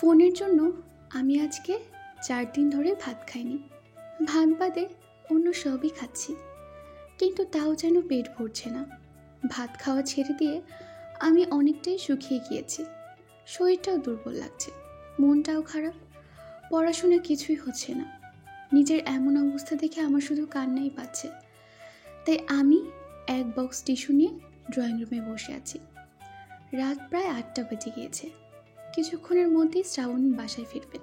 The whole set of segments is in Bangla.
ফোনের জন্য আমি আজকে 4 দিন ধরে ভাত খাইনি। ভাত বাদে অন্য সবই খাচ্ছি, কিন্তু তাও যেন পেট ভরছে না। ভাত খাওয়া ছেড়ে দিয়ে আমি অনেকটাই শুকিয়ে গিয়েছি। শরীরটাও দুর্বল লাগছে, মনটাও খারাপ। পড়াশোনা কিছুই হচ্ছে না। নিজের এমন অবস্থা দেখে আমার শুধু কান্নাই পাচ্ছে। তাই আমি এক বক্স টিস্যু নিয়ে ড্রয়িং রুমে বসে আছি। রাত প্রায় 8টা বেজে গিয়েছে। কিছুক্ষণের মধ্যেই শ্রাবণ বাসায় ফিরবেন।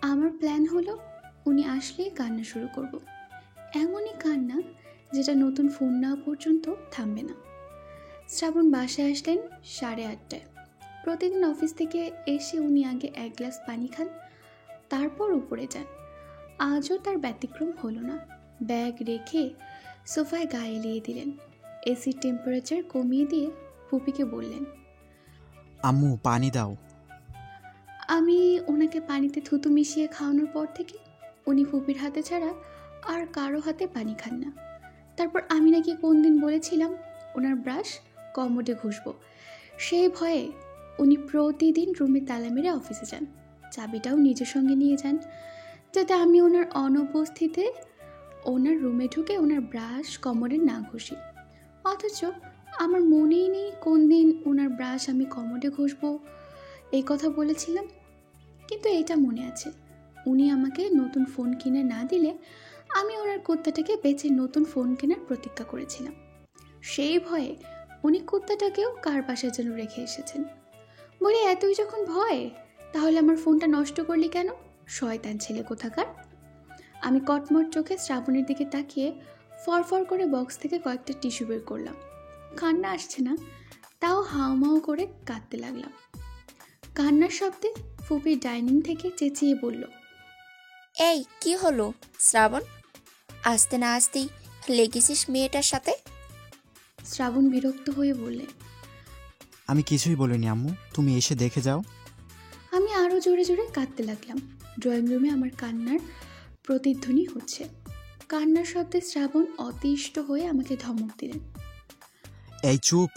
আমার প্ল্যান হলো উনি আসলেই কান্না শুরু করব। এমনই কান্না যেটা নতুন ফোন নেওয়া পর্যন্ত থামবে না। শ্রাবণ বাসায় আসলেন 8:30টায়। প্রতিদিন অফিস থেকে এসে উনি আগে 1 গ্লাস পানি খান, তারপর উপরে যান। আজও তার ব্যতিক্রম হলো না। ব্যাগ রেখে সোফায় গা এলিয়ে দিলেন। এসির টেম্পারেচার কমিয়ে দিয়ে ফুপিকে বললেন, আম্মু পানি দাও। আমি ওনাকে পানিতে থুতু মিশিয়ে খাওয়ানোর পর থেকে উনি ফুপির হাতে ছাড়া আর কারো হাতে পানি খান না। তারপর আমি নাকি কোন দিন বলেছিলাম ওনার ব্রাশ কমোডে ঘষবো। সেই ভয়ে উনি প্রতিদিন রুমে তালা মেরে অফিসে যান। চাবিটাও নিজের সঙ্গে নিয়ে যান, যাতে আমি ওনার অনুপস্থিতিতে ওনার রুমে ঢুকে ওনার ব্রাশ কমোডে না ঘষি। অথচ আমার মনেই নেই কোন দিন ওনার ব্রাশ আমি কমোডে ঘষবো এই কথা বলেছিলাম। কিন্তু এটা মনে আছে, উনি আমাকে নতুন ফোন কিনে না দিলে আমি ওনার কুত্তাটাকে বেচে নতুন ফোন কেনার প্রতিজ্ঞা করেছিলাম। সেই ভয়ে উনি কুত্তাটাকেও কার বাসায় যেন রেখে এসেছেন। বলি, এতই যখন ভয়, তাহলে আমার ফোনটা নষ্ট করলি কেন, শয়তান ছেলে কোথাকার। আমি কটমট চোখে শ্রাবণের দিকে তাকিয়ে ফরফর করে বক্স থেকে কয়েকটা টিস্যু বের করলাম। কান্না আসছে না, তাও হাউমাউ করে কাঁদতে লাগলাম। কান্নার শব্দে ফুপি ডাইনিং থেকে চেঁচিয়ে বলল, এই কি হলো শ্রাবণ, আসতে না আসতেই লেগেছিস মেয়েটার সাথে? শ্রাবণ বিরক্ত হয়ে বললে, আমি কিছুই বলিনি আম্মু, তুমি এসে দেখে যাও। আমি আরও জোরে জোরে কাঁদতে লাগলাম। ড্রয়িং রুমে আমার কান্নার প্রতিধ্বনি হচ্ছে। কান্নার শব্দে শ্রাবণ অতিষ্ঠ হয়ে আমাকে ধমক দিলেন, এই চুপ,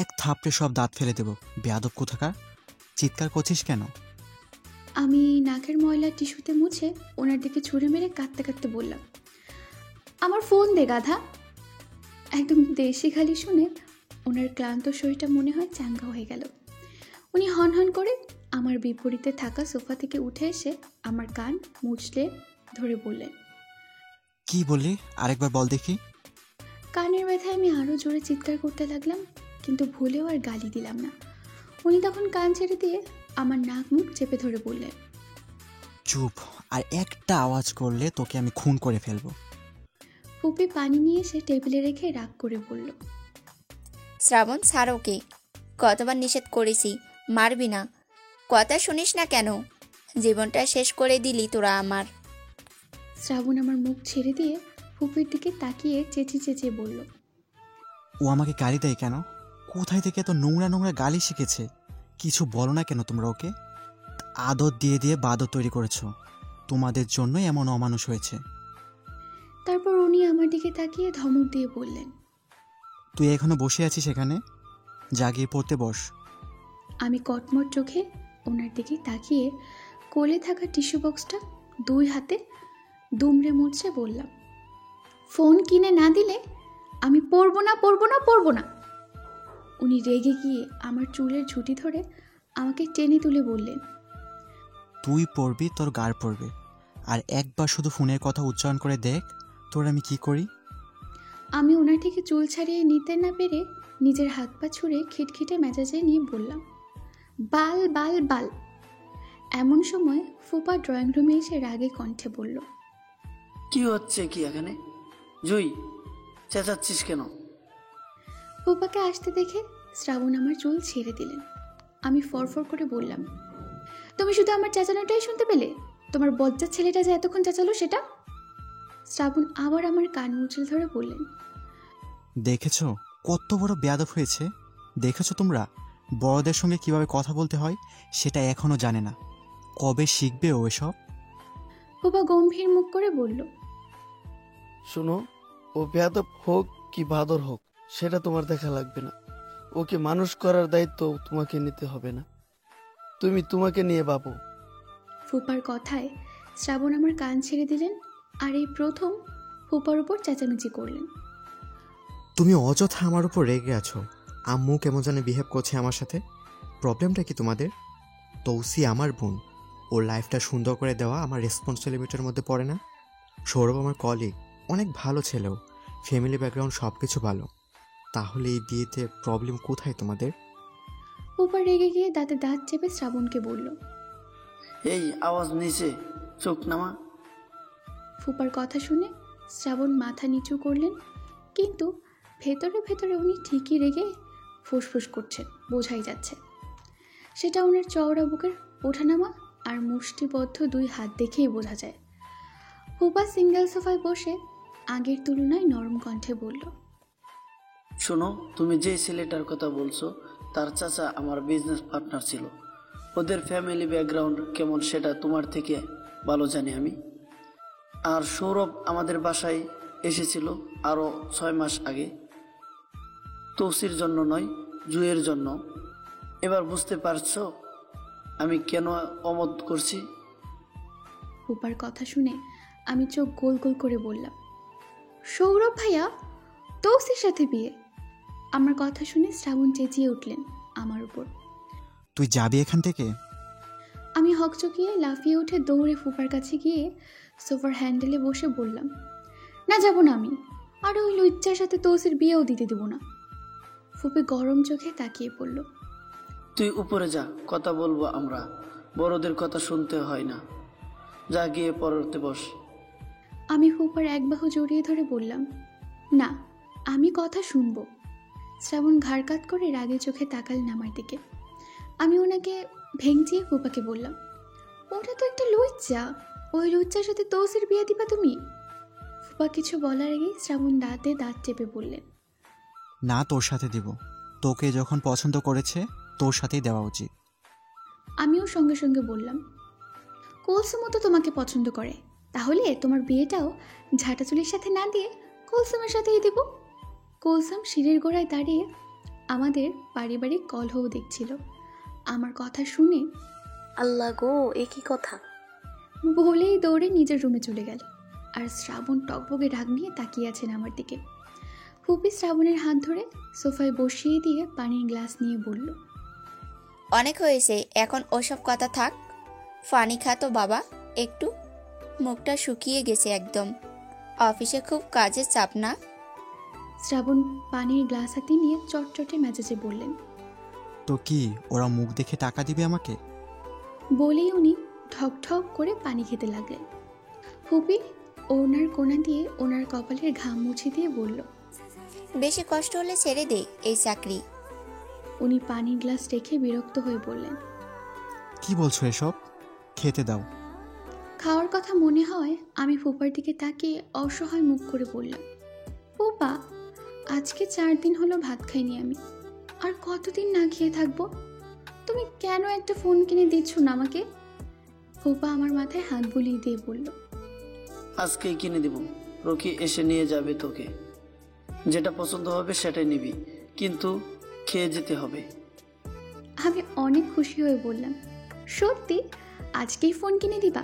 এক থাপড়ে সব দাঁত ফেলে দেবো, বেয়াদব কোথাকার। চিৎকার করছিস কেন? আমি নাকের ময়লা টিস্যুতে মুছে ওনার দিকে ছুঁড়ে মেরে কাঁদতে কাঁদতে বললাম, আমার ফোন দে গাধা। একদম দেশি খালি শুনে ওনার ক্লান্ত শরীরটা মনে হয় চাঙ্গা হয়ে গেল। উনি হনহন করে আমার বিপরীতে থাকা সোফা থেকে উঠে এসে আমার কান মুছলে ধরে বললেন, কি বললি, আরেকবার বল দেখি। কানের ব্যথায় আমি আরও জোরে চিৎকার করতে লাগলাম, কিন্তু ভুলেও আর গালি দিলাম না। উনি তখন কান ছেড়ে দিয়ে আমার নাক মুখ চেপে ধরে বললেন, চুপ, আর একটা আওয়াজ করলে তোকে আমি খুন করে ফেলবো। ফুপি পানি নিয়ে এসে টেবিলে রেখে রাগ করে বলল, শ্রাবণ ছাড় ওকে, কতবার নিষেধ করেছি মারবি না, কথা শুনিস না কেন? জীবনটা শেষ করে দিলি তোরা আমার। শ্রাবণ আমার মুখ ছেড়ে দিয়ে ফুপির দিকে তাকিয়ে চেঁচিয়ে চেঁচিয়ে বলল, ও আমাকে গালি দেয় কেন? কোথায় থেকে এত নোংরা নোংরা গালি শিখেছে? কিছু বলো না কেন তোমরা ওকে? আদর দিয়ে দিয়ে বাদর তৈরি করেছো, তোমাদের জন্যই এমন অমানুষ হয়েছে। তারপর উনি আমার দিকে তাকিয়ে ধমক দিয়ে বললেন, তুই এখনো বসে আছিস এখানে, জাগিয়ে পড়তে বস। আমি কটমট চোখে ওনার দিকে তাকিয়ে কোলে থাকা টিস্যু বক্সটা 2 হাতে দুমড়ে মুচড়ে বললাম, ফোন কিনে না দিলে আমি পড়বো না পড়বো না পড়বো না। উনি রেগে গিয়ে আমার চুলের ঝুঁটি ধরে আমাকে টেনে তুলে বললেন, তুই পড়বি, তোর গাড় পড়বে। আর একবার শুধু ফোনের কথা উচ্চারণ করে দেখ তোর আমি কি করি। আমি ওনার থেকে চুল ছাড়িয়ে নিতে না পেরে নিজের হাত পা ছুঁড়ে খিটখিটে মেজাজে নিয়ে বললাম, বাল বাল বাল। এমন সময় ফুপা ড্রয়িং রুমে এসে রাগে কণ্ঠে বলল, কি হচ্ছে কি এখানে? জুই, চেঁচাচ্ছিস কেন? ফুপাকে আসতে দেখে শ্রাবণ আমার চুল ছেড়ে দিলেন। আমি ফরফর করে বললাম, তুমি শুধু আমার চেঁচানোটাই শুনতে পেলে? তোমার বজ্জার ছেলেটা যে এতক্ষণ চেঁচালো সেটা? শ্রাবণ আবার আমার কান মুচড়ে ধরে বললেন, দেখেছো কত বড় বেয়াদব হয়েছে? দেখেছো তোমরা বড়দের সঙ্গে কিভাবে কথা বলতে হয় সেটা এখনো জানে না। কবে শিখবে ও এসব? ফুপা গম্ভীর মুখ করে বলল, শোনো, ও বেয়াদব হোক কি বাদর হোক সেটা তোমার দেখা লাগবে না। ওকে মানুষ করার দায়িত্ব তোমাকে নিতে হবে না। তুমি তোমাকে নিয়ে বাবু। ফুপার কথায় শ্রাবণ আমার কান ছেড়ে দিলেন আর এই প্রথম ফুপার উপর চেঁচামেচি করলেন। তুমি অযথা আমার উপর রেগে আছো। আম্মু কেমন জানে বিহেভ করছে আমার সাথে। প্রবলেমটা কি তোমাদের? তৌসি আমার বোন, ওর লাইফটা সুন্দর করে দেওয়া আমার রেসপন্সিবিলিটির মধ্যে পড়ে না? সৌরভ আমার কলিগ, অনেক ভালো ছেলেও, ফ্যামিলি ব্যাকগ্রাউন্ড সব কিছু ভালো। তাহলে এই বিয়েতে প্রবলেম কোথায় তোমাদের? ফুপা রেগে গিয়ে দাঁতে দাঁত চেপে শ্রাবণকে বলল। এই আওয়াজ নিচে, চোখ নামা। ফুপার কথা শুনে শ্রাবণ মাথা নিচু করলেন, কিন্তু ভেতরে ভেতরে উনি ঠিকই রেগে ফুসফুস করছেন, বোঝাই যাচ্ছে। সেটা ওনার চওড়া বুকের ওঠানামা আর মুষ্টিবদ্ধ দুই হাত দেখেই বোঝা যায়। ফুপা সিঙ্গেল সোফায় বসে আগের তুলনায় নরম কণ্ঠে বলল। শোনো, তুমি যে ছেলেটার কথা বলছো তার চাচা আমার বিজনেস পার্টনার ছিল। ওদের ফ্যামিলি ব্যাকগ্রাউন্ড কেমন সেটা তোমার থেকে ভালো জানি আমি। আর সৌরভ আমাদের বাসায় এসেছিল আরও 6 মাস আগে, তৌসির জন্য নয়, জুয়ের জন্য। এবার বুঝতে পারছো আমি কেন অমত করছি? ফুপার কথা শুনে আমি চোখ গোল গোল করে বললাম, সৌরভ ভাইয়া, তৌসির সাথে বিয়ে? আমার কথা শুনে শ্রাবণ চেঁচিয়ে উঠলেন আমার উপর। তুই যাবি এখান থেকে? আমি হকচকিয়ে লাফিয়ে উঠে দৌড়ে ফুপার কাছে গিয়ে সোফার হ্যান্ডেলে বসে বললাম, না যাব না আমি, আর ওই লুচ্চার সাথে তৌসির বিয়েও দিতে দেব না। ফুপি গরম চোখে তাকিয়ে পড়ল। তুই উপরে যা, কথা বলবো আমরা, বড়দের কথা শুনতে হয় না। যা গিয়ে পড়তে বস। আমি ফুপার এক বাহু জড়িয়ে ধরে বললাম, না, আমি কথা শুনবো। শ্রাবণ ঘাড় কাত করে রাগে চোখে তাকালেন আমার দিকে। আমি ওনাকে ভেঙচিয়ে ফুপাকে বললাম, ওটা তো একটা লুচ্চা, ওই লুচ্চার সাথে তৌসির বিয়ে দিবা তুমি? ফুপা কিছু বলার আগেই শ্রাবণ দাঁতে দাঁত চেপে বললেন, না, তোর সাথে দিব। তোকে যখন পছন্দ করেছে তোর সাথেই দেওয়া উচিত। আমিও সঙ্গে সঙ্গে বললাম, কুলসুমও তো তোমাকে পছন্দ করে, তাহলে তোমার বিয়েটাও ঝাঁটাচুলির সাথে না দিয়ে কুলসুমের সাথেই দেব। কুলসুম সিঁড়ির গোড়ায় দাঁড়িয়ে আমাদের পারিবারিক কলহও দেখছিল। আমার কথা শুনে আল্লাহ গো, এ কি কথা! বলেই দৌড়ে নিজের রুমে চলে গেল। আর শ্রাবণ টকবগে রাগ নিয়ে তাকিয়ে আছেন আমার দিকে। ফুপি শ্রাবণের হাত ধরে সোফায় বসিয়ে দিয়ে পানির গ্লাস নিয়ে বলল, অনেক হয়েছে, এখন ওসব কথা থাক। পানি খা তো বাবা একটু, মুখটা শুকিয়ে গেছে একদম। অফিসে খুব কাজের চাপ না? শ্রাবণ পানির গ্লাস হাতে নিয়ে চটচটে মেজাজে বললেন। তো কি ওরা মুখ দেখে টাকা দিবে আমাকে? বলেই উনি ঠক ঠক করে পানি খেতে লাগলেন। ফুপি ওনার কোণা দিয়ে ওনার কপালের ঘাম মুছে দিয়ে বলল, বেশি কষ্ট হলে ছেড়ে দে এই চাকরি। উনি পানির গ্লাস রেখে বিরক্ত হয়ে বললেন, কি বলছো এসব? খেতে দাও। খাওয়ার কথা মনে হয় আমি ফুপার দিকে তাকিয়ে অসহায় মুখ করে বললাম, ফুপা, আজকে 4 দিন হলো ভাত খাইনি আমি, আর কতদিন না খেয়ে থাকবো? তুমি কেন একটা ফোন কিনে দিচ্ছ না আমাকে? ফুপা আমার মাথায় হাত বুলিয়ে দিয়ে বলল, আজকেই কিনে দিব, রকি এসে নিয়ে যাবে তোকে। যেটা পছন্দ হবে সেটাই নিবি, কিন্তু খেয়ে যেতে হবে। আমি অনেক খুশি হয়ে বললাম, সত্যি আজকেই ফোন কিনে দিবা?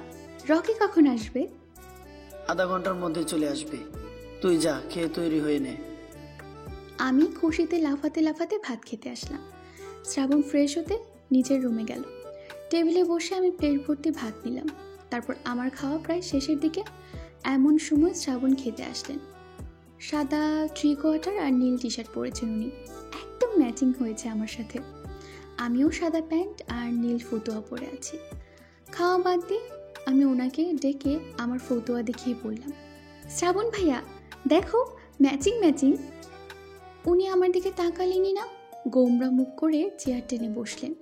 রকি কখন আসবে? আধা ঘন্টার মধ্যে চলে আসবে। তুই যা, খেয়ে তৈরি হয়ে নে। আমি খুশিতে লাফাতে লাফাতে ভাত খেতে আসলাম। শ্রাবণ ফ্রেশ হতে নিজের রুমে গেল। টেবিলে বসে আমি প্লেট ভর্তি ভাত নিলাম। তারপর আমার খাওয়া প্রায় শেষের দিকে এমন সময় শ্রাবণ খেতে আসলেন। সাদা 3/4 আর নীল টি শার্ট পরেছেন উনি, একদম ম্যাচিং হয়েছে আমার সাথে। আমিও সাদা প্যান্ট আর নীল ফতুয়া পরে আছি। খাওয়া বাদ দিয়ে আমি ওনাকে ডেকে আমার ফতুয়া দেখিয়ে বললাম, শ্রাবণ ভাইয়া দেখো, ম্যাচিং ম্যাচিং। উনি আমার দিকে তাকালেনই না, গোমরা মুখ করে চেয়ার টেনে বসলেন।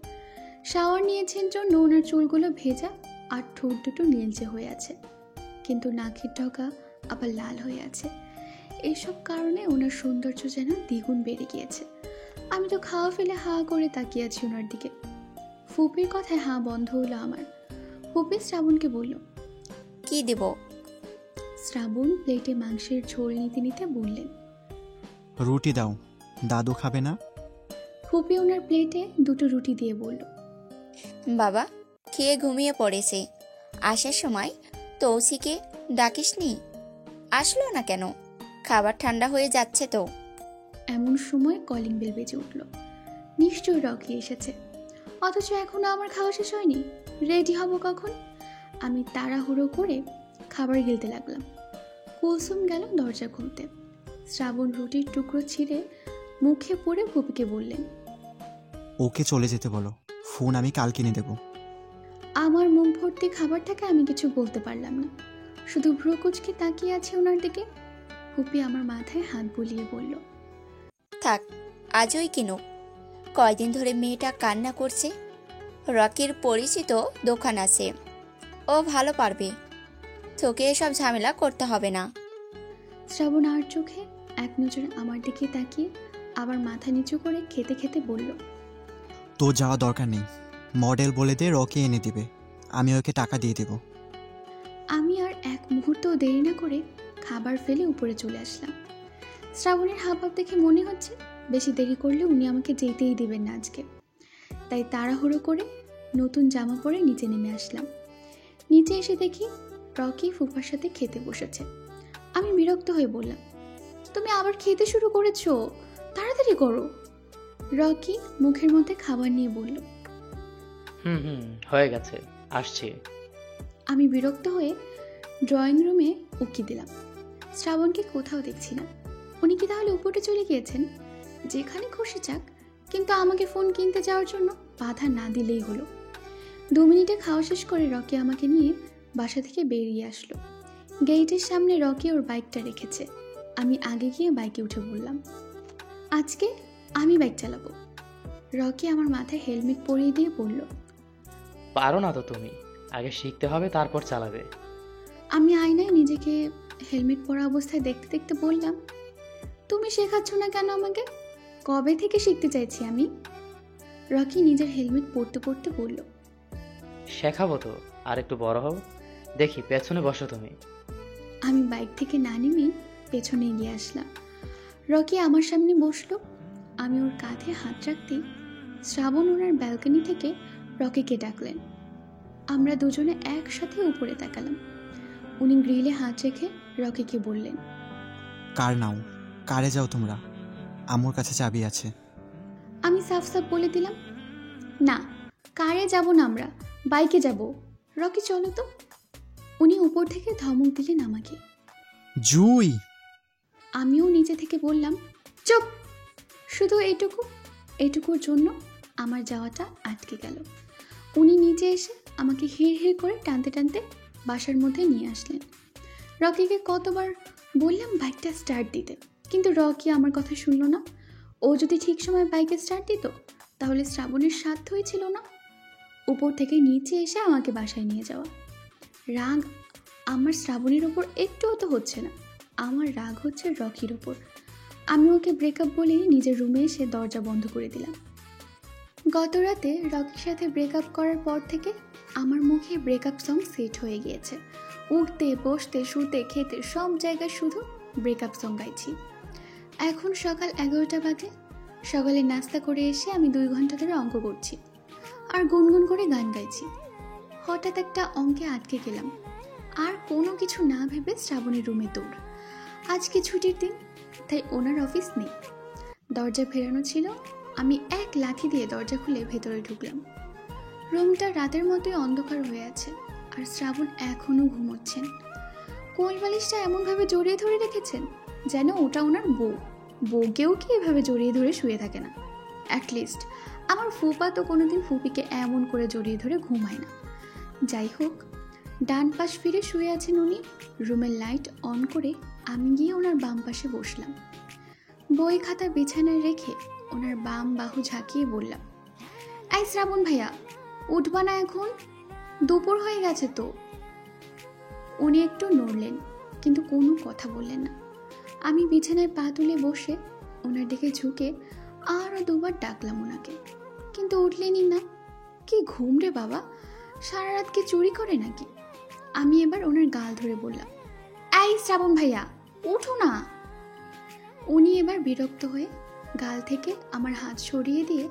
শাওয়ার নিয়েছেন জন্য ওনার চুলগুলো ভেজা আর ঠোঁট দুটো নীলচে হয়ে আছে, কিন্তু নাকের ডগা আবার লাল হয়ে আছে। এইসব কারণে ওনার সৌন্দর্য যেন দ্বিগুণ বেড়ে গিয়েছে। আমি তো খাওয়া ফেলে হা করে তাকিয়ে আছি ওনার দিকে। ফুপির কথায় হা বন্ধ হলো আমার। ফুপি শ্রাবণকে বলল, কি দেব? শ্রাবণ প্লেটে মাংসের ঝোল নিতে নিতে বললেন, রুটি দাও, দাদু খাবে না? ফুপি ওনার প্লেটে 2টো রুটি দিয়ে বলল, বাবা খেয়ে ঘুমিয়ে পড়েছে। আসার সময় তৌসিকে ডাকিসনি? আসলো না কেন? খাবার ঠান্ডা হয়ে যাচ্ছে তো। এমন সময় কলিং বেল বেজে উঠল। নিশ্চয়ই রকি এসেছে, অথচ এখনো আমার খাওয়া শেষ হয়নি। রেডি হব কখন? আমি তাড়াহুড়ো করে খাবার গিলতে লাগলাম। কুলসুম গেল দরজা খুলতে। শ্রাবণ রুটির টুকরো ছিঁড়ে মুখে পড়ে ফুপিকে বললেন, ওকে চলে যেতে বলো, ফোন আমি কাল কিনে দেবো। আমার মুখ ভর্তি খাবারটাকে আমি কিছু বলতে পারলাম না, শুধু ভ্রু কুচকে তাকিয়ে আছে ওনার দিকে। ফুপি আমার মাথায় হাত বুলিয়ে বলল, থাক, আজই কিনুক। কয়দিন ধরে মেয়েটা কান্না করছে। রকির পরিচিত দোকান আছে, ও ভালো পারবে। তোকে এসব ঝামেলা করতে হবে না। শ্রাবণ আর চোখে এক নজর আমার দিকে তাকিয়ে আবার মাথা নিচু করে খেতে খেতে বলল, তো যাওয়া দরকার নেই, মডেল বলে দিয়ে রকি এনে দিবে, আমি ওকে টাকা দিয়ে দেবো। আমি আর এক মুহূর্তও দেরি না করে খাবার ফেলে উপরে চলে আসলাম। শ্রাবণের হাবভাব দেখে মনে হচ্ছে বেশি দেরি করলে উনি আমাকে যেতেই দেবেন না আজকে। তাই তাড়াহুড়ো করে নতুন জামা পরে নিচে নেমে আসলাম। নিচে এসে দেখি রকি ফুফার সাথে খেতে বসেছে। আমি বিরক্ত হয়ে বললাম, তুমি আবার খেতে শুরু করেছো, তাড়াতাড়ি করো। রকি মুখের মধ্যে খাবার নিয়ে বলল, হুম, হয়ে গেছে, আসছি। আমি বিরক্ত হয়ে ড্রয়িং রুমে উকি দিলাম। শ্রাবণকে কোথাও দেখছি না। উনি কি তাহলে উপরে চলে গিয়েছেন? যেখানে খুশি যাক, কিন্তু আমাকে ফোন কিনতে যাওয়ার জন্য বাধা না দিলেই হলো। 2 মিনিটে খাওয়া শেষ করে রকি আমাকে নিয়ে বাসা থেকে বেরিয়ে আসলো। গেটের সামনে রকি ওর বাইকটা রেখেছে। আমি আগে গিয়ে বাইকে উঠে বললাম, আজকে আমি বাইক চালাবো। রকি আমার মাথায় হেলমেট পরিয়ে দিয়ে বলল, পারো না তো তুমি, আগে শিখতে হবে তারপর চালাবে। আমি আয়নায় নিজেকে হেলমেট পরা অবস্থায় দেখতে দেখতে বললাম, তুমি শেখাচ্ছ না কেন আমাকে? কবে থেকে শিখতে চাইছি আমি। রকি নিজের হেলমেট পরতে পরতে বলল, শেখাবো তো, আর একটু বড় হও। দেখি, পেছনে বসো তুমি। আমি বাইক থেকে না নেমেই পেছনে গিয়ে আসলাম। রকি আমার সামনে বসলো। আমি ওর কাঁধে হাত রাখতেই শ্রাবণ ওনার ব্যালকনি থেকে রকিকে ডাকলেন। আমরা দুজনে একসাথে উপরে তাকালাম। উনি গ্রিলে হাত রেখে রকিকে বললেন, কার নাও, কারে যাও তোমরা, আমার কাছে চাবি আছে। আমি সাফ সাফ বলে দিলাম, না, কারে যাব না, আমরা বাইকে যাব। রকি চলো তো। উনি উপর থেকে ধমক দিলেন আমাকে। জুই! আমিও নিচে থেকে বললাম, চুপ। শুধু এইটুকুর জন্য আমার যাওয়াটা আটকে গেল। উনি নিচে এসে আমাকে হিড় হিড় করে টানতে টানতে বাসার মধ্যে নিয়ে আসলেন। রকিকে কতবার বললাম বাইকটা স্টার্ট দিতে, কিন্তু রকি আমার কথা শুনল না। ও যদি ঠিক সময় বাইকে স্টার্ট দিত তাহলে শ্রাবণের সাধ্যই ছিল না উপর থেকে নিচে এসে আমাকে বাসায় নিয়ে যাওয়া। রাগ আমার শ্রাবণের ওপর একটুও তো হচ্ছে না, আমার রাগ হচ্ছে রকির ওপর। আমি ওকে ব্রেকআপ বলে নিজের রুমে এসে দরজা বন্ধ করে দিলাম। গত রাতে রকির সাথে ব্রেকআপ করার পর থেকে আমার মুখে ব্রেকআপ সং সেট হয়ে গিয়েছে। উঠতে বসতে শুতে খেতে সব জায়গায় শুধু ব্রেকআপ সং গাইছি। এখন সকাল 11টা বাজে। সকালে নাস্তা করে এসে আমি 2 ঘন্টা ধরে অঙ্ক করছি আর গুনগুন করে গান গাইছি। হঠাৎ একটা অঙ্কে আটকে গেলাম, আর কোনো কিছু না ভেবে শ্রাবণীর রুমে দৌড়। আজকে ছুটির দিন, তাই ওনার অফিস নেই। দরজা ফেরানো ছিল। আমি এক লাথি দিয়ে দরজা খুলে ভেতরে ঢুকলাম। রুমটা রাতের মতোই অন্ধকার হয়ে আছে, আর শ্রাবণ এখনও ঘুমোচ্ছেন। কোল বালিশটা এমনভাবে জড়িয়ে ধরে রেখেছেন যেন ওটা ওনার বউকেও কি এভাবে জড়িয়ে ধরে শুয়ে থাকে না। অ্যাটলিস্ট আমার ফুপা তো কোনোদিন ফুপিকে এমন করে জড়িয়ে ধরে ঘুমায় না। যাই হোক, ডান পাশ ফিরে শুয়ে আছেন উনি। রুমের লাইট অন করে আমি গিয়ে ওনার বাম পাশে বসলাম। বই খাতা বিছানায় রেখে ওনার বাম বাহু ঝাঁকিয়ে বললাম, এই শ্রাবণ ভাইয়া, উঠবা না এখন? দুপুর হয়ে গেছে তো। উনি একটু নড়লেন, কিন্তু কোনো কথা বললেন না। আমি বিছানায় পা তুলে বসে ওনার দিকে ঝুঁকে আরও 2বার ডাকলাম ওনাকে, কিন্তু উঠলেনই না। কি ঘুম রে বাবা, সারা রাত কি চুরি করে নাকি? আমি এবার ওনার গাল ধরে বললাম, এই শ্রাবণ ভাইয়া, উঠো না। উনি এবার বিরক্ত হয়ে গাল থেকে আমার হাত সরিয়ে দিয়ে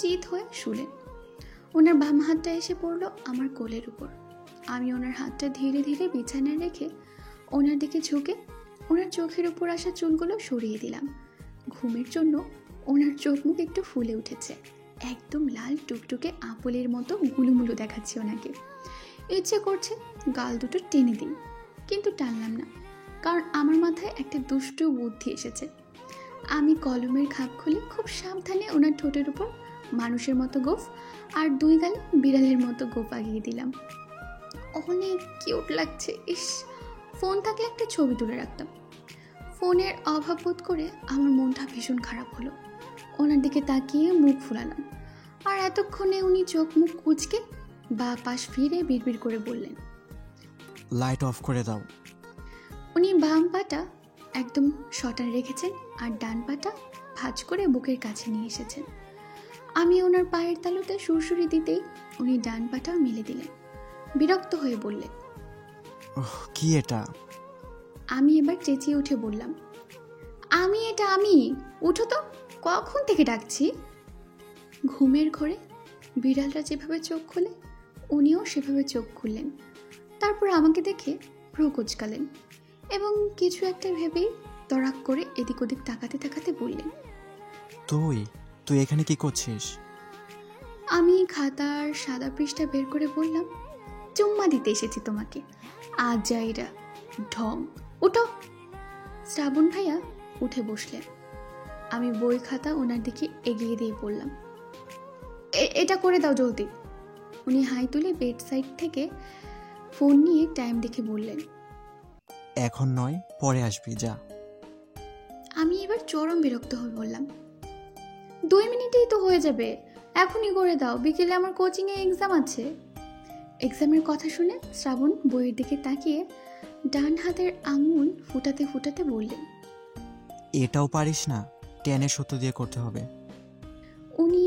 চিত হয়ে শুলেন। ওনার বাম হাতটা এসে পড়লো আমার কোলের উপর। আমি ওনার হাতটা ধীরে ধীরে বিছানায় রেখে ওনার দিকে ঝুঁকে ওনার চোখের উপর আসা চুলগুলো সরিয়ে দিলাম। ঘুমের জন্য ওনার চোখ মুখ একটু ফুলে উঠেছে, একদম লাল টুকটুকে আপেলের মতো গুলুমুলু দেখাচ্ছে ওনাকে। ইচ্ছে করছে গাল দুটো টেনে দিই, কিন্তু টানলাম না, কারণ আমার মাথায় একটা দুষ্টু বুদ্ধি এসেছে। আমি কলমের খাপ খুলে খুব সাবধানে ওনার ঠোঁটের উপর মানুষের মতো গোফ আর দুই গালে বিড়ালের মতো গোফ আগিয়ে দিলাম। অনেক কিউট লাগছে। ইস, ফোন থাকলে একটা ছবি তুলে রাখতাম। ফোনের অভাব বোধ করে আমার মনটা ভীষণ খারাপ হলো। ওনার দিকে তাকিয়ে মুখ ফুলালাম, আর এতক্ষণে উনি চোখ মুখ কুঁচকে বা পাশ ফিরে বিড়বিড় করে বললেন, লাইট অফ করে দাও। উনি বাম পাটা একদম শটান রেখেছেন আর ডান পাটা ভাঁজ করে বুকের কাছে নিয়ে এসেছেন। আমি ওনার পায়ের তালুতে সুরসুরি দিতেই উনি ডান পাটাও মেলে দিলেন। বিরক্ত হয়ে বললেন, ওহ, কি এটা? আমি এবার চেঁচিয়ে উঠে বললাম, আমি উঠো তো, কখন থেকে ডাকছি। ঘুমের ঘোরে বিড়ালরা যেভাবে চোখ খোলে উনিও সেভাবে চোখ খুললেন। তারপর আমাকে দেখে ভ্রু কুঁচকালেন এবং কিছু একটা ভেবেই তড়াক করে এদিক ওদিক তাকাতে তাকাতে বললেন, তুই এখানে কি করছিস? আমি খাতার সাদা পৃষ্ঠা বের করে বললাম, চুম্মা দিতে এসেছি তোমাকে, আজাইরা ঢং। উঠো। শ্রাবণ ভাইয়া উঠে বসলেন। আমি বই খাতা ওনার দিকে এগিয়ে দিয়ে বললাম, এটা করে দাও জলদি। উনি হাই তুলে বেড সাইড থেকে ফোন নিয়ে টাইম দেখে বললেন, এখন নয়, পরে আসবি, যা। আমি এবার চরম বিরক্ত হয়ে বললাম, 2 মিনিটেই তো হয়ে যাবে, এখনই করে দাও, বিকেলে আমার কোচিংয়ে এক্সাম আছে। এক্সামের কথা শুনে শ্রাবণ বইয়ের দিকে তাকিয়ে ডান হাতের আঙুল ফুটাতে ফুটাতে বললেন, এটাও পারিস না? 10-এর সূত্র দিয়ে করতে হবে। উনি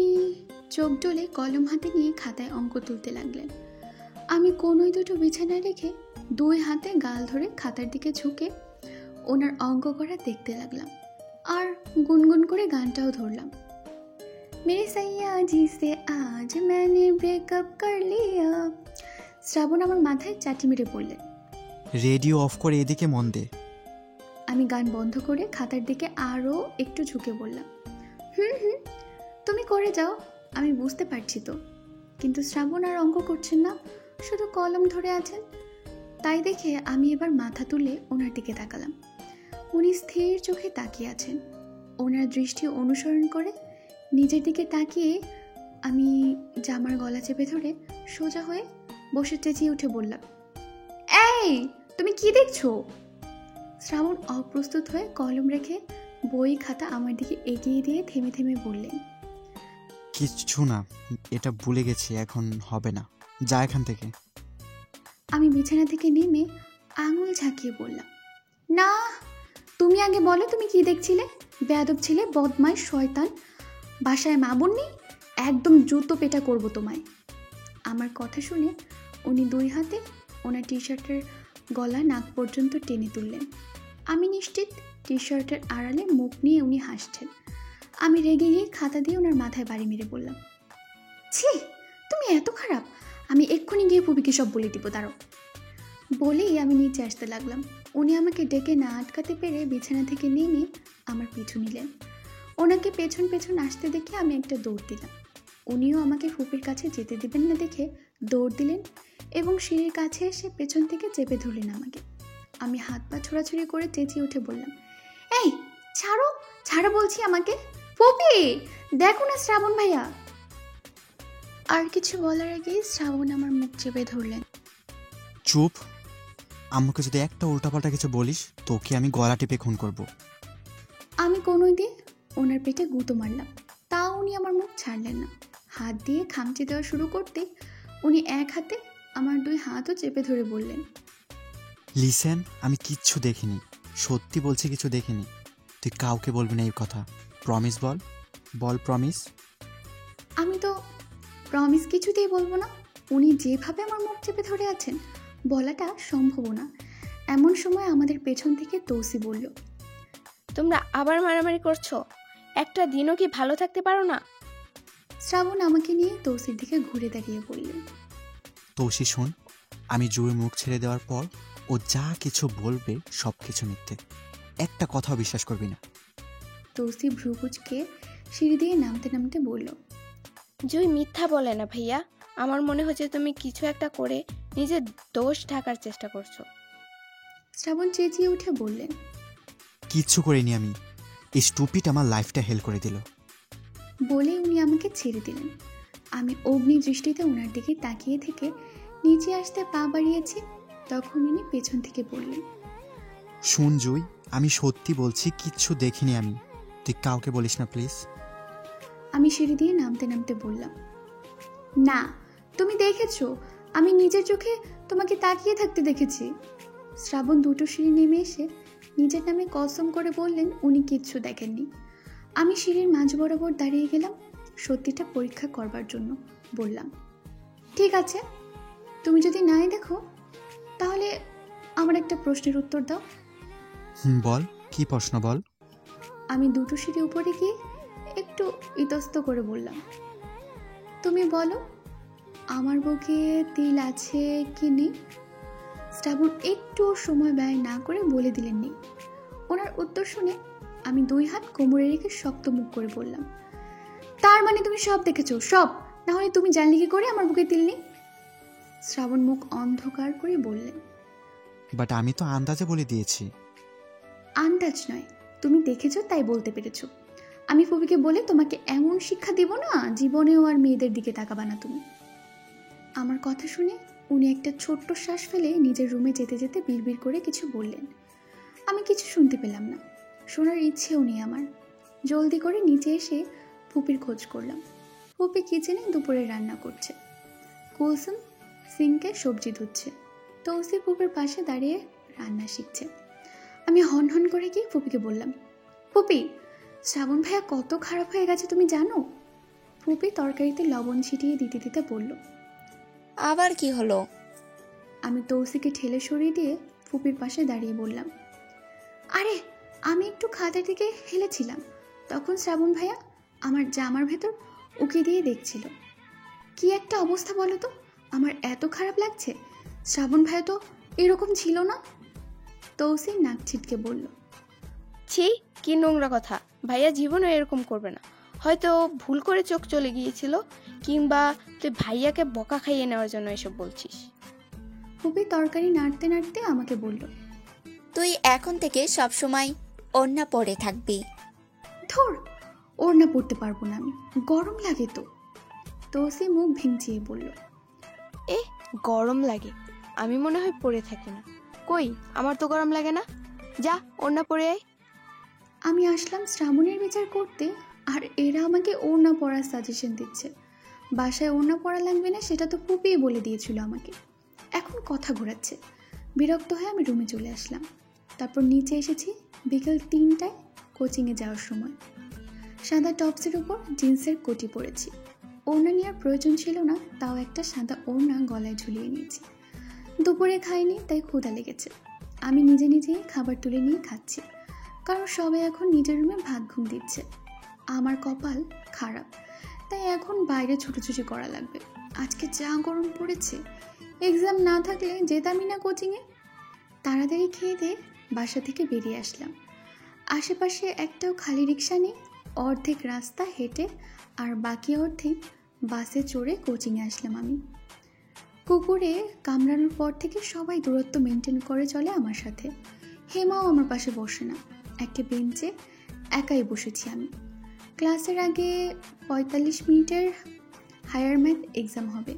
চোখ ডলে কলম হাতে নিয়ে খাতায় অঙ্ক তুলতে লাগলেন। আমি কোনোই দুটো বিছানায় রেখে 2 হাতে গাল ধরে খাতার দিকে ঝুঁকে ওনার অঙ্ক করা দেখতে লাগলাম আর গুনগুন করে গানটাও ধরলাম। মেরে সাইয়া জি সে আজ मैंने ব্রেকআপ কর লিয়া। শ্রাবণ আমার মাথায় চাটি মেরে পড়লেন। রেডিও অফ করে এদিকে মন দে। আমি গান বন্ধ করে খাতার দিকে আরও একটু ঝুঁকে বললাম, হুম, তুমি করে যাও, আমি বুঝতে পারছি তো। কিন্তু শ্রাবণ আর অঙ্ক করছেন না, শুধু কলম ধরে আছেন। তাই দেখে আমি এবার মাথা তুলে ওনার দিকে তাকালাম। উনি স্থির চোখে তাকিয়ে আছেন। ওনার দৃষ্টি অনুসরণ করে নিজের দিকে তাকিয়ে আমি জামার গলা চেপে ধরে সোজা হয়ে বসে চেঁচিয়ে উঠে বললাম, এই তুমি কি দেখছো? শ্রাবণ অপ্রস্তুত হয়ে কলম রেখে বই খাতা আমার দিকে এগিয়ে দিয়ে থেমে থেমে বললেন, কিচ্ছু না, এটা ভুলে গেছি, এখন হবে না, যা এখান থেকে। আমি বিছানা থেকে নেমে আঙুল ঝাঁকিয়ে বললাম, না, তুমি আগে বলো তুমি কি দেখছিলে? বেয়াদব ছেলে, বদমাইশ, শয়তান, বাসায় মা বোন নেই, একদম জুতো পেটা করবো তোমায়। আমার কথা শুনে উনি 2 হাতে ওনার টি শার্টের গলা নাক পর্যন্ত টেনে তুললেন। আমি নিশ্চিত টি শার্টের আড়ালে মুখ নিয়ে উনি হাসছেন। আমি রেগে গিয়ে খাতা দিয়ে ওনার মাথায় বাড়ি মেরে বললাম, ছি, তুমি এত খারাপ, আমি এক্ষুনি গিয়ে পুবিকে সব বলে দিব, দাঁড়ো। বলেই আমি নিচে আসতে লাগলাম। উনি আমাকে ডেকে না আটকাতে পেরে বিছানা থেকে নেমে আমার পিছু নিলেন। ওনাকে পেছন পেছন আসতে দেখে আমি একটা দৌড় দিলাম। উনিও আমাকে ফুপির কাছে যেতে দেবেন না দেখে দৌড় দিলেন এবং সিঁড়ির কাছে এসে পেছন থেকে চেপে ধরলেন আমাকে। আমি হাত পা ছোড়াছুড়ি করে চেঁচিয়ে উঠে বললাম, এই ছাড়ো, ছাড়ো বলছি আমাকে, ফুপি দেখো না শ্রাবণ ভাইয়া। আর কিছু বলার আগেই শ্রাবণ আমার মুখ চেপে ধরলেন। চুপ, আম্মুকে যদি একটা উল্টাপাল্টা কিছু বলিস তোকে আমি গলা টিপে খুন করব। আমি কোনোই দিয়ে ওনার পেটে গুঁতো মারলাম, তাও উনি আমার মুখ ছাড়লেন না। হাত দিয়ে খামচি দেওয়া শুরু করতে উনি এক হাতে আমার 2 হাতও চেপে ধরে বললেন, লিসেন, আমি কিচ্ছু দেখিনি, সত্যি বলছি, কিছু দেখিনি। তুই কাউকে বলবি না এই কথা, প্রমিস? বল প্রমিস। আমি তো প্রমিস কিছুতেই বলবো না। উনি যেভাবে আমার মুখ চেপে ধরে আছেন বলাটা সম্ভব না। এমন সময় আমাদের পেছন থেকে তৌসি বলল, তোমরা আবার মারামারি করছো? একটা দিনও কি ভালো থাকতে পারো না? শ্রাবণ আমাকে নিয়ে তৌসির দিকে ঘুরে দাঁড়িয়ে বলল, তৌসি শোন, আমি জুঁয়ে মুখ ছেড়ে দেওয়ার পর ও যা কিছু বলবে সব কিছু মিথ্যে, একটা কথাও বিশ্বাস করবি না। তৌসি ভ্রুকুচকে সিঁড়ি দিয়ে নামতে নামতে বলল, জুই মিথ্যা বলে না ভাইয়া, আমার মনে হচ্ছে তুমি কিছু একটা করে নিজের দোষ ঢাকার চেষ্টা করছো। শ্রাবণ চেঁচিয়ে উঠে বললেন, কিচ্ছু করিনি আমি, এই স্টুপিড আমার লাইফটা হেল করে দিল। বলে উনি আমাকে ছেড়ে দিলেন। আমি অগ্নি দৃষ্টিতে ওনার দিকে তাকিয়ে থেকে নিচে আসতে পা বাড়িয়েছি, তখন উনি পেছন থেকে বললেন, শুন জুই, আমি সত্যি বলছি কিচ্ছু দেখিনি আমি, তুই কাউকে বলিস না প্লিজ। আমি সিঁড়ি দিয়ে নামতে নামতে বললাম, না তুমি দেখেছো, আমি নিজের চোখে তোমাকে তাকিয়ে থাকতে দেখেছি। শ্রাবণ দুটো সিঁড়ি নেমে এসে নিজের নামে কসম করে বললেন উনি কিচ্ছু দেখেননি। আমি সিঁড়ির মাঝ বরাবর দাঁড়িয়ে গেলাম সত্যিটা পরীক্ষা করবার জন্য। বললাম, ঠিক আছে, তুমি যদি নাই দেখো তাহলে আমার একটা প্রশ্নের উত্তর দাও। বল, কি প্রশ্ন বল। আমি দুটো সিঁড়ি উপরে গিয়ে একটু ইতস্ত করে বললাম, তুমি বলো আমার বুকে তিল আছে কি নেই? শ্রাবণ একটু সময় ব্যয় না করে বলে দিলেন নেই। ওনার উত্তর শুনে আমি 2 হাত কোমরে রেখে শক্ত মুখ করে বললাম, তার মানে তুমি সব দেখেছো? সব? না হলে তুমি জানলে কি করে আমার বুকে তিল নেই? শ্রাবণ মুখ অন্ধকার করে বললেন, বাট আমি তো আন্দাজে বলে দিয়েছি। আন্দাজ নয়, তুমি দেখেছো তাই বলতে পেরেছো। আমি ফুপিকে বলে তোমাকে এমন শিক্ষা দিব না, জীবনেও আর মেয়েদের দিকে তাকাবা না তুমি। আমার কথা শুনে উনি একটা ছোট্ট শ্বাস ফেলে নিজের রুমে যেতে যেতে বিড়বিড় করে কিছু বললেন। আমি কিছু শুনতে পেলাম না, শোনার ইচ্ছেও নেই আমার। জলদি করে নিচে এসে ফুপির খোঁজ করলাম। ফুপি কিচেনে দুপুরে রান্না করছে, কুলসুম সিঙ্কে সবজি ধুচ্ছে, তৌসি ফুপির পাশে দাঁড়িয়ে রান্না শিখছে। আমি হন হন করে গিয়ে ফুপিকে বললাম, ফুপি, শ্রাবণ ভাইয়া কত খারাপ হয়ে গেছে তুমি জানো? ফুপি তরকারিতে লবণ ছিটিয়ে দিতে দিতে বলল, আবার কি হলো? আমি তৌসিকে ঠেলে সরিয়ে দিয়ে ফুপির পাশে দাঁড়িয়ে বললাম, আরে আমি একটু খাদের দিকে হেলেছিলাম, তখন শ্রাবণ ভাইয়া আমার জামার ভেতর উকি দিয়ে দেখছিল। কি একটা অবস্থা বলো তো, আমার এত খারাপ লাগছে। শ্রাবণ ভাইয়া তো এরকম ছিল না। তৌসি নাক ছিটকে বলল, ছি, কি নোংরা কথা, ভাইয়া জীবনও এরকম করবে না। হয়তো ভুল করে চোখ চলে গিয়েছিল, কিংবা তুই ভাইয়াকে বকা খাইয়ে নেওয়ার জন্য এসব বলছিস। ফুপি তরকারি নাড়তে নাড়তে আমাকে বলল, তুই এখন থেকে সবসময় ওড়না পরে থাকবি। ধর, ওড়না পরতে পারবো না আমি, গরম লাগে তো। তৌসি মুখ ভেঙচিয়ে বলল, এ গরম লাগে, আমি মনে হয় পরে থাকি না। কই, আমার তো গরম লাগে না, যা ওড়না পরে আয়। আমি আসলাম শ্রাবণের বিচার করতে, আর এরা আমাকে ওড়না পরার সাজেশন দিচ্ছে। বাসায় ওড়না পরা লাগবে না সেটা তো ফুপিয়ে বলে দিয়েছিল আমাকে, এখন কথা ঘোরাচ্ছে। বিরক্ত হয়ে আমি রুমে চলে আসলাম। তারপর নিচে এসেছি বিকেল 3টায় কোচিংয়ে যাওয়ার সময়। সাদা টপসের উপর জিন্সের কোটি পরেছি। ওড়না নেওয়ার প্রয়োজন ছিল না, তাও একটা সাদা ওড়না গলায় ঝুলিয়ে নিয়েছি। দুপুরে খাইনি তাই ক্ষুধা লেগেছে। আমি নিজে নিজেই খাবার তুলে নিয়ে খাচ্ছি, কারণ সবাই এখন নিজের রুমে ভাত ঘুম দিচ্ছে। আমার কপাল খারাপ, তাই এখন বাইরে ছুটোছুটি করা লাগবে। আজকে যা গরম পড়েছে, এক্সাম না থাকলে যেতামই না কোচিংয়ে। তাড়াতাড়ি খেয়ে দিয়ে বাসা থেকে বেরিয়ে আসলাম। আশেপাশে একটাও খালি রিক্সা নেই। অর্ধেক রাস্তা হেঁটে আর বাকি অর্ধেক বাসে চড়ে কোচিংয়ে আসলাম আমি। কুকুরে কামড়ানোর পর থেকে সবাই দূরত্ব মেনটেন করে চলে আমার সাথে। হেমাও আমার পাশে বসে না, একটা বেঞ্চে একাই বসেছি আমি। ক্লাসের আগে 45 মিনিটের হায়ার ম্যাথ এক্সাম হবে।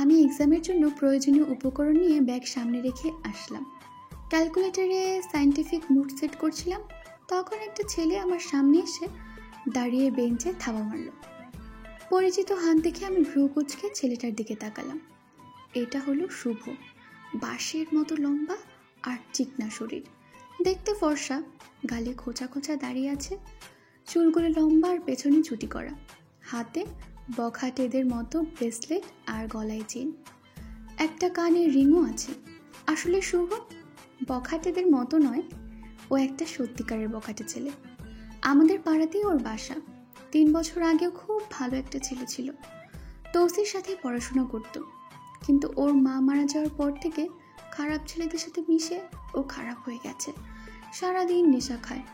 আমি এক্সামের জন্য প্রয়োজনীয় উপকরণ নিয়ে ব্যাগ সামনে রেখে আসলাম। ক্যালকুলেটরে সায়েন্টিফিক মুড সেট করছিলাম, তখন একটা ছেলে আমার সামনে এসে দাঁড়িয়ে বেঞ্চে থাবা মারল। পরিচিত হাত দেখে আমি ভ্রু কুঁচকে ছেলেটার দিকে তাকালাম। এটা হলো শুভ, বাঁশের মতো লম্বা আর চিকনা শরীর, দেখতে ফর্সা, গালে খোঁচা খোঁচা দাঁড়িয়ে আছে, চুলগুলো লম্বা আর পেছনে চুটি করা, হাতে বখাটেদের মতো ব্রেসলেট আর গলায় চেন, একটা কানের রিংও আছে। আসলে শুভ বখাটেদের মতো নয়, ও একটা সত্যিকারের বখাটে ছেলে। আমাদের পাড়াতেই ওর বাসা। 3 বছর আগেও খুব ভালো একটা ছেলে ছিল, তৌসির সাথে পড়াশোনা করত। কিন্তু ওর মা মারা যাওয়ার পর থেকে খারাপ ছেলেদের সাথে মিশে ও খারাপ হয়ে গেছে। সারাদিন নেশা খায়,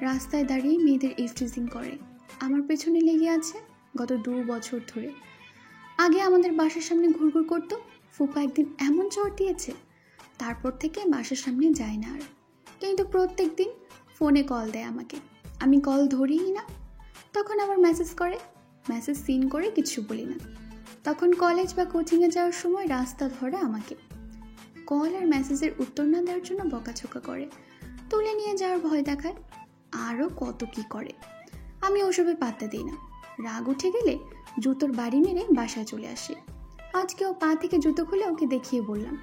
রাস্তায় দাঁড়িয়ে মেয়েদের ইফটিজিং করে, আমার পেছনে লেগে আছে গত 2 বছর ধরে। আগে আমাদের বাসার সামনে ঘুরঘুর করতো, ফুপা একদিন এমন জ্বর দিয়েছে, তারপর থেকে বাসার সামনে যায় না আর। কিন্তু প্রত্যেক দিন ফোনে কল দেয় আমাকে, আমি কল ধরিই না। তখন আবার মেসেজ করে, মেসেজ সিন করে কিছু বলি না। তখন কলেজ বা কোচিংয়ে যাওয়ার সময় রাস্তা ধরে আমাকে, কল আর মেসেজের উত্তর না দেওয়ার জন্য বকাঝকা করে, তুলে নিয়ে যাওয়ার ভয় দেখায়, আরও কত কি করে। আমি ওসবে পাত্তা দিই না। রাগ উঠে গেলে জুতোর বাড়ি মেরে বাসায় চলে আসে। আজকে ও পা থেকে জুতো খুলে ওকে দেখিয়ে বললাম,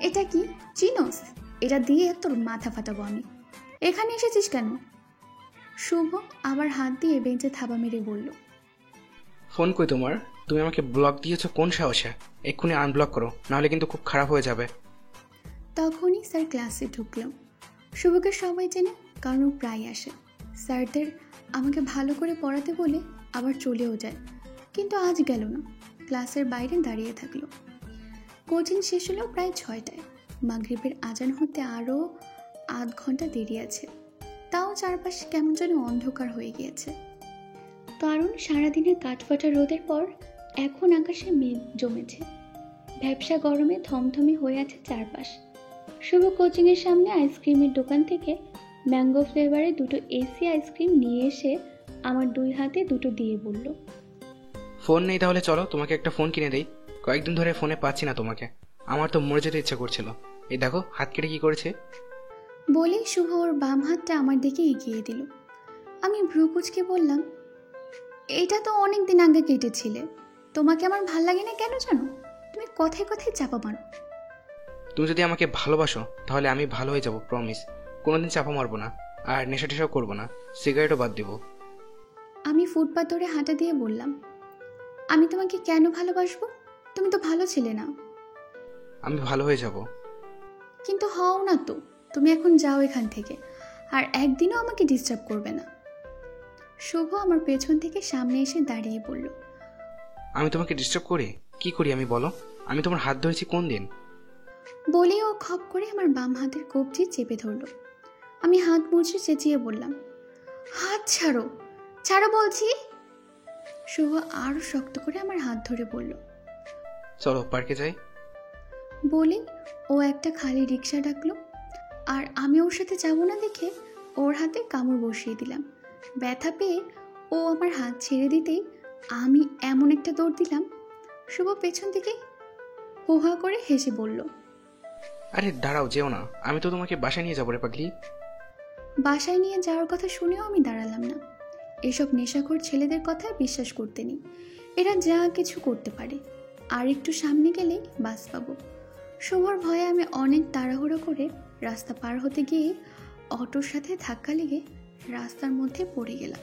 এটা কি চিনোস? এটা দিয়ে তোর মাথা ফাটাবো আমি। এখানে এসেছিস কেন? শুভ আবার হাত দিয়ে বেঞ্চে থাবা মেরে বলল, ফোন কই তোমার? তুমি আমাকে ব্লক দিয়েছো কোন সাহসে? এক্ষুনি আনব্লক করো, নাহলে কিন্তু খুব খারাপ হয়ে যাবে। তখনই স্যার ক্লাসে ঢুকলাম। শুভকে সবাই চেনে, কারণ ও প্রায় আসে। স্যারদের আমাকে ভালো করে পড়াতে বলে আবার চলেও যায়, কিন্তু আজ গেল না, ক্লাসের বাইরে দাঁড়িয়ে থাকলো। কোচিং শেষ হলো প্রায় 6টায়। মাগরিবের আজান হতে আরও আধ ঘন্টা দেরি আছে, তাও চারপাশে কেমন যেন অন্ধকার হয়ে গিয়েছে। কারণ সারাদিনের কাঠফাটা রোদের পর এখন আকাশে মেঘ জমেছে, ভ্যাপসা গরমে থমথমে হয়ে আছে চারপাশ। শুভ কোচিংয়ের সামনে আইসক্রিমের দোকান থেকে ম্যাঙ্গো ফ্লেভারে 2টো এসি আইসক্রিম নিয়ে এসে আমার 2 হাতে 2টো দিয়ে বলল, ফোন নেই তাহলে চলো তোমাকে একটা ফোন কিনে দেই। কয়েকদিন ধরে ফোনে পাচ্ছি না তোমাকে, আমার তো মরে যেতে ইচ্ছা করছিল। এই দেখো হাত কেটে কি করেছে। বলেই শুভ ওর বাম হাতটা আমার দিকে এগিয়ে দিল। আমি ভ্রু কুঁচকে বললাম, এটা তো অনেক দিন আগে কেটেছিলে, তোমাকে আমার ভাল লাগে না কেন জানো? তুমি কথায় কথায় চাপা মারো। তুমি যদি আমাকে ভালোবাসো তাহলে আমি ভালো হয়ে যাবো, প্রমিস। কোনোদিন চাপা মারবো না, আর নেশা টেশাও করবো না, সিগারেটও বাদ দেবো। আমি ফুটপাত ধরে হাঁটা দিয়ে বললাম, আমি তোমাকে কেন ভালোবাসবো? তুমি তো ভালো ছিলে না। আমি ভালো হয়ে যাব। কিন্তু হও না তো, তুমি এখন যাও এখান থেকে, আর একদিনও আমাকে ডিস্টার্ব করবে না। শুভ আমার পেছন থেকে সামনে এসে দাঁড়িয়ে বলল, আমি তোমাকে ডিস্টার্ব করি? কি করি আমি বলো? আমি তোমার হাত ধরেছি কোন দিন? বলে ও খপ করে আমার বাম হাতের কবজি চেপে ধরল। আমি হাত মুছে চেঁচিয়ে বললাম, হাত ছাড়ো, ছাড়ো বলছি। শুভ আরো শক্ত করে আমার হাত ধরে বলল, চলো পার্কে যাই। বলে ও একটা খালি রিক্সা ডাকলো, আর আমি ওর সাথে যাবো না দেখে ওর হাতে কামড় বসিয়ে দিলাম। ব্যথা পেয়ে ও আমার হাত ছেড়ে দিতেই আমি এমন একটা দৌড় দিলাম, শুভ পেছন থেকে হোহা করে হেসে বলল, আরে দাঁড়াও, যেও না, আমি তো তোমাকে বাসায় নিয়ে যাবো রে পাগলি। বাসায় নিয়ে যাওয়ার কথা শুনেও আমি দাঁড়ালাম না। এসব নেশাখোর ছেলেদের কথা বিশ্বাস করতে নেই, এরা যা কিছু করতে পারে। আর একটু সামনে গেলেই বাস পাবো। শুভর ভয়ে আমি অনেক তাড়াহুড়ো করে রাস্তা পার হতে গিয়ে অটোর সাথে ধাক্কা লেগে রাস্তার মধ্যে পড়ে গেলাম।